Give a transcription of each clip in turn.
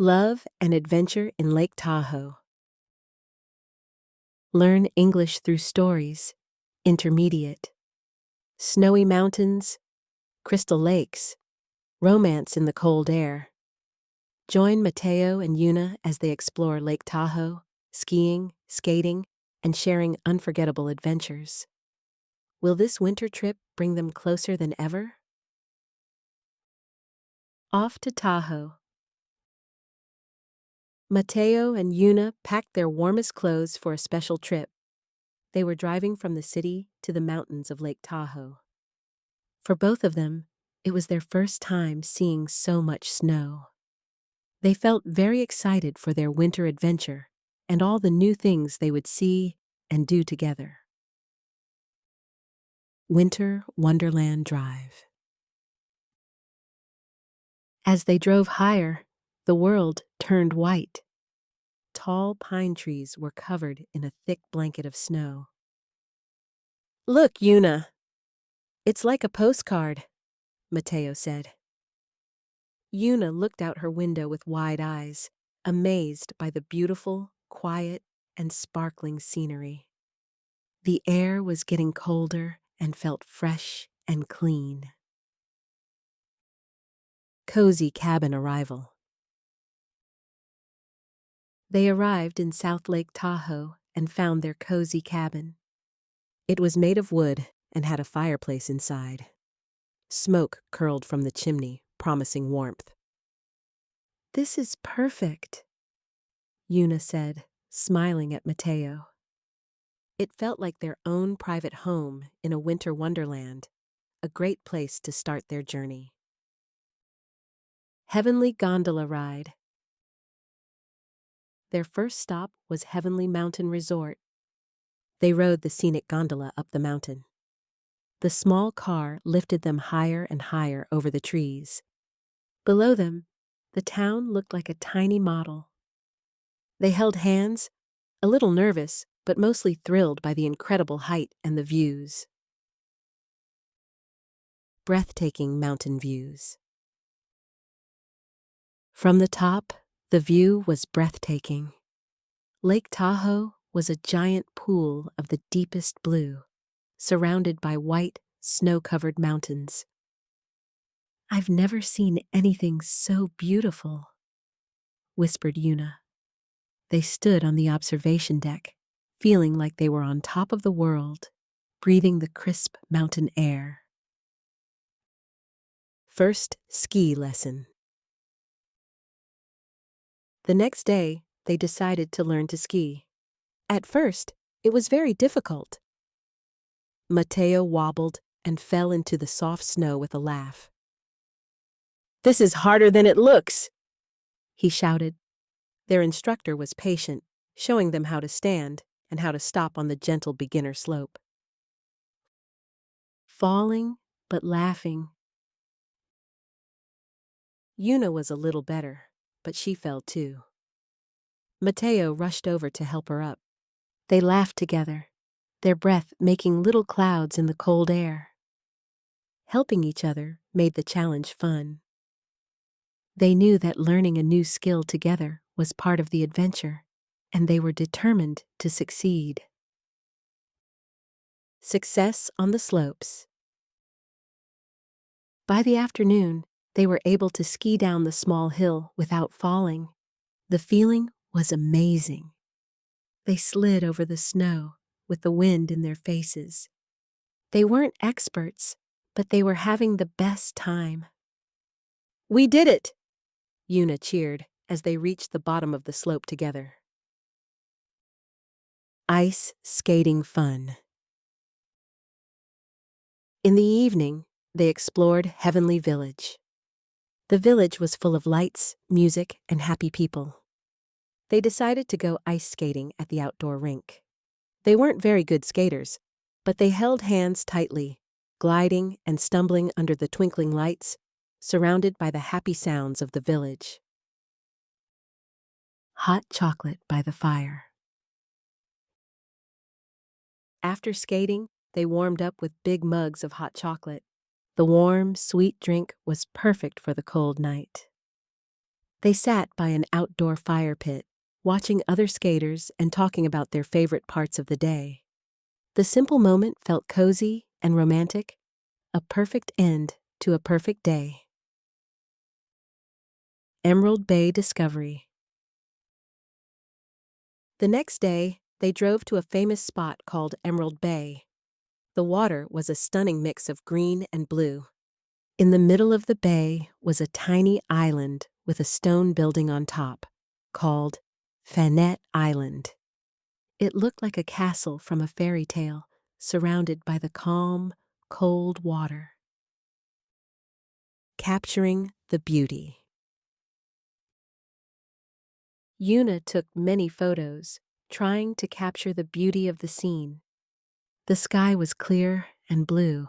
Love and adventure in Lake Tahoe. Learn English through stories. Intermediate. Snowy mountains, crystal lakes, romance in the cold air. Join Mateo and Yuna as they explore Lake Tahoe, skiing, skating, and sharing unforgettable adventures. Will this winter trip bring them closer than ever? Off to Tahoe. Mateo and Yuna packed their warmest clothes for a special trip. They were driving from the city to the mountains of Lake Tahoe. For both of them, it was their first time seeing so much snow. They felt very excited for their winter adventure and all the new things they would see and do together. Winter Wonderland Drive. As they drove higher, the world turned white. Tall pine trees were covered in a thick blanket of snow. "Look, Yuna. It's like a postcard," Mateo said. Yuna looked out her window with wide eyes, amazed by the beautiful, quiet, and sparkling scenery. The air was getting colder and felt fresh and clean. Cozy cabin arrival. They arrived in South Lake Tahoe and found their cozy cabin. It was made of wood and had a fireplace inside. Smoke curled from the chimney, promising warmth. "This is perfect," Yuna said, smiling at Mateo. It felt like their own private home in a winter wonderland, a great place to start their journey. Heavenly Gondola Ride. Their first stop was Heavenly Mountain Resort. They rode the scenic gondola up the mountain. The small car lifted them higher and higher over the trees. Below them, the town looked like a tiny model. They held hands, a little nervous, but mostly thrilled by the incredible height and the views. Breathtaking mountain views. From the top, the view was breathtaking. Lake Tahoe was a giant pool of the deepest blue, surrounded by white, snow-covered mountains. "I've never seen anything so beautiful," whispered Yuna. They stood on the observation deck, feeling like they were on top of the world, breathing the crisp mountain air. First ski lesson. The next day, they decided to learn to ski. At first, it was very difficult. Mateo wobbled and fell into the soft snow with a laugh. "This is harder than it looks," he shouted. Their instructor was patient, showing them how to stand and how to stop on the gentle beginner slope. Falling, but laughing. Yuna was a little better, but she fell too. Mateo rushed over to help her up. They laughed together, their breath making little clouds in the cold air. Helping each other made the challenge fun. They knew that learning a new skill together was part of the adventure, and they were determined to succeed. Success on the slopes. By the afternoon, they were able to ski down the small hill without falling. The feeling was amazing. They slid over the snow with the wind in their faces. They weren't experts, but they were having the best time. "We did it!" Yuna cheered as they reached the bottom of the slope together. Ice skating fun. In the evening, they explored Heavenly Village. The village was full of lights, music, and happy people. They decided to go ice skating at the outdoor rink. They weren't very good skaters, but they held hands tightly, gliding and stumbling under the twinkling lights, surrounded by the happy sounds of the village. Hot chocolate by the fire. After skating, they warmed up with big mugs of hot chocolate. The warm, sweet drink was perfect for the cold night. They sat by an outdoor fire pit, watching other skaters and talking about their favorite parts of the day. The simple moment felt cozy and romantic, a perfect end to a perfect day. Emerald Bay Discovery. The next day, they drove to a famous spot called Emerald Bay. The water was a stunning mix of green and blue. In the middle of the bay was a tiny island with a stone building on top, called Fanette Island. It looked like a castle from a fairy tale, surrounded by the calm, cold water. Capturing the beauty. Yuna took many photos, trying to capture the beauty of the scene. The sky was clear and blue,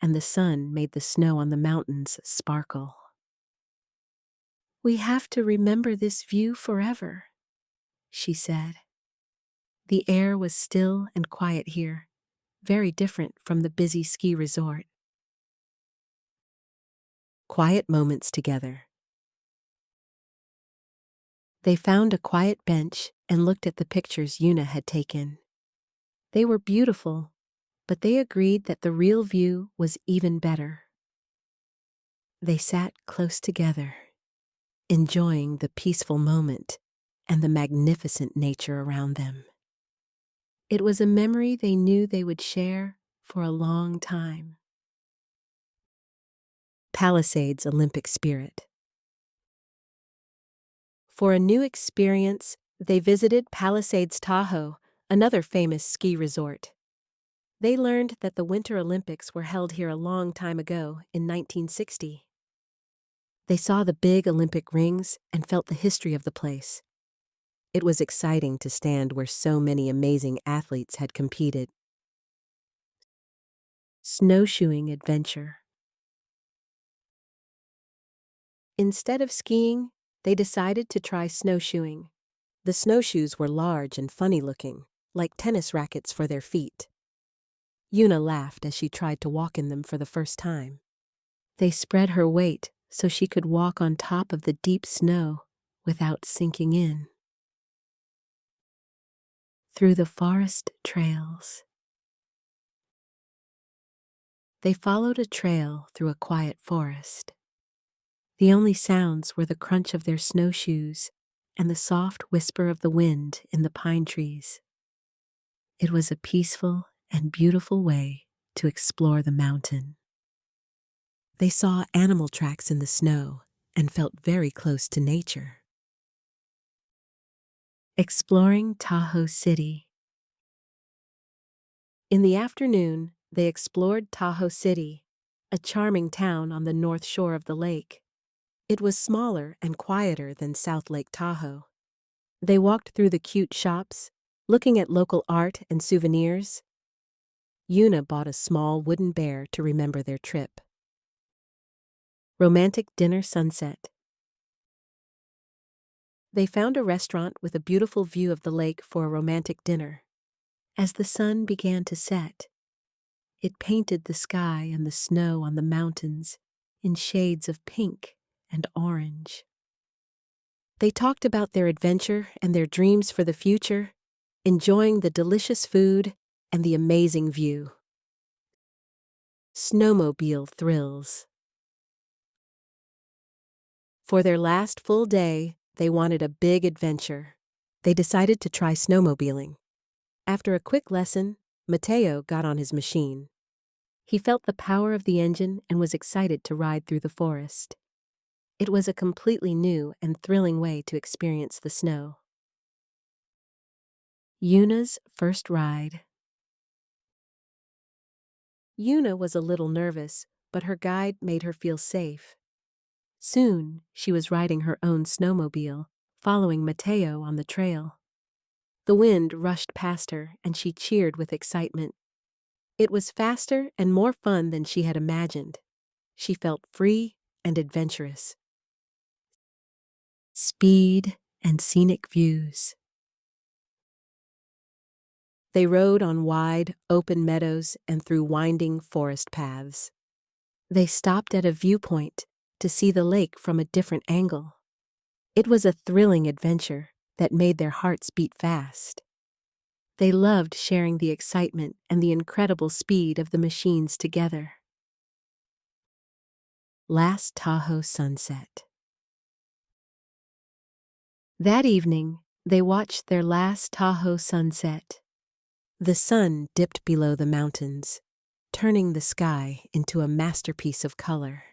and the sun made the snow on the mountains sparkle. "We have to remember this view forever," she said. The air was still and quiet here, very different from the busy ski resort. Quiet moments together. They found a quiet bench and looked at the pictures Yuna had taken. They were beautiful, but they agreed that the real view was even better. They sat close together, enjoying the peaceful moment and the magnificent nature around them. It was a memory they knew they would share for a long time. Palisades Olympic Spirit. For a new experience, they visited Palisades Tahoe, another famous ski resort. They learned that the Winter Olympics were held here a long time ago, in 1960. They saw the big Olympic rings and felt the history of the place. It was exciting to stand where so many amazing athletes had competed. Snowshoeing adventure. Instead of skiing, they decided to try snowshoeing. The snowshoes were large and funny-looking, like tennis rackets for their feet. Yuna laughed as she tried to walk in them for the first time. They spread her weight so she could walk on top of the deep snow without sinking in. Through the forest trails. They followed a trail through a quiet forest. The only sounds were the crunch of their snowshoes and the soft whisper of the wind in the pine trees. It was a peaceful and beautiful way to explore the mountain. They saw animal tracks in the snow and felt very close to nature. Exploring Tahoe City. In the afternoon, they explored Tahoe City, a charming town on the north shore of the lake. It was smaller and quieter than South Lake Tahoe. They walked through the cute shops, looking at local art and souvenirs. Yuna bought a small wooden bear to remember their trip. Romantic dinner sunset. They found a restaurant with a beautiful view of the lake for a romantic dinner. As the sun began to set, it painted the sky and the snow on the mountains in shades of pink and orange. They talked about their adventure and their dreams for the future, enjoying the delicious food and the amazing view. Snowmobile thrills. For their last full day, they wanted a big adventure. They decided to try snowmobiling. After a quick lesson, Mateo got on his machine. He felt the power of the engine and was excited to ride through the forest. It was a completely new and thrilling way to experience the snow. Yuna's first ride. Yuna was a little nervous, but her guide made her feel safe. Soon, she was riding her own snowmobile, following Mateo on the trail. The wind rushed past her, and she cheered with excitement. It was faster and more fun than she had imagined. She felt free and adventurous. Speed and scenic views. They rode on wide, open meadows and through winding forest paths. They stopped at a viewpoint to see the lake from a different angle. It was a thrilling adventure that made their hearts beat fast. They loved sharing the excitement and the incredible speed of the machines together. Last Tahoe sunset. That evening, they watched their last Tahoe sunset. The sun dipped below the mountains, turning the sky into a masterpiece of color.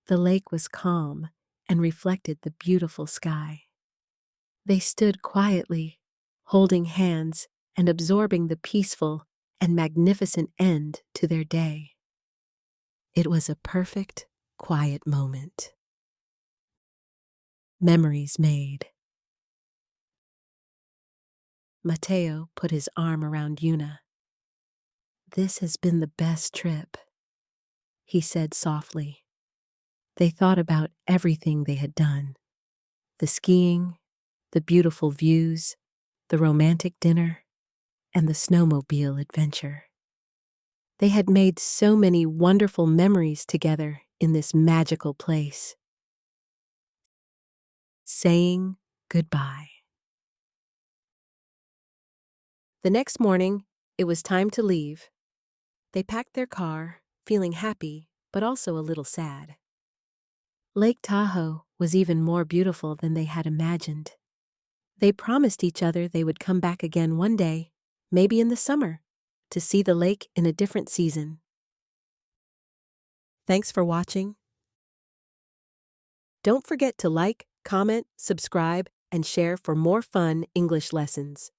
The lake was calm and reflected the beautiful sky. They stood quietly, holding hands and absorbing the peaceful and magnificent end to their day. It was a perfect, quiet moment. Memories made. Mateo put his arm around Yuna. "This has been the best trip," he said softly. They thought about everything they had done. The skiing, the beautiful views, the romantic dinner, and the snowmobile adventure. They had made so many wonderful memories together in this magical place. Saying goodbye. The next morning, it was time to leave. They packed their car, feeling happy, but also a little sad. Lake Tahoe was even more beautiful than they had imagined. They promised each other they would come back again one day, maybe in the summer, to see the lake in a different season. Thanks for watching. Don't forget to like, comment, subscribe, and share for more fun English lessons.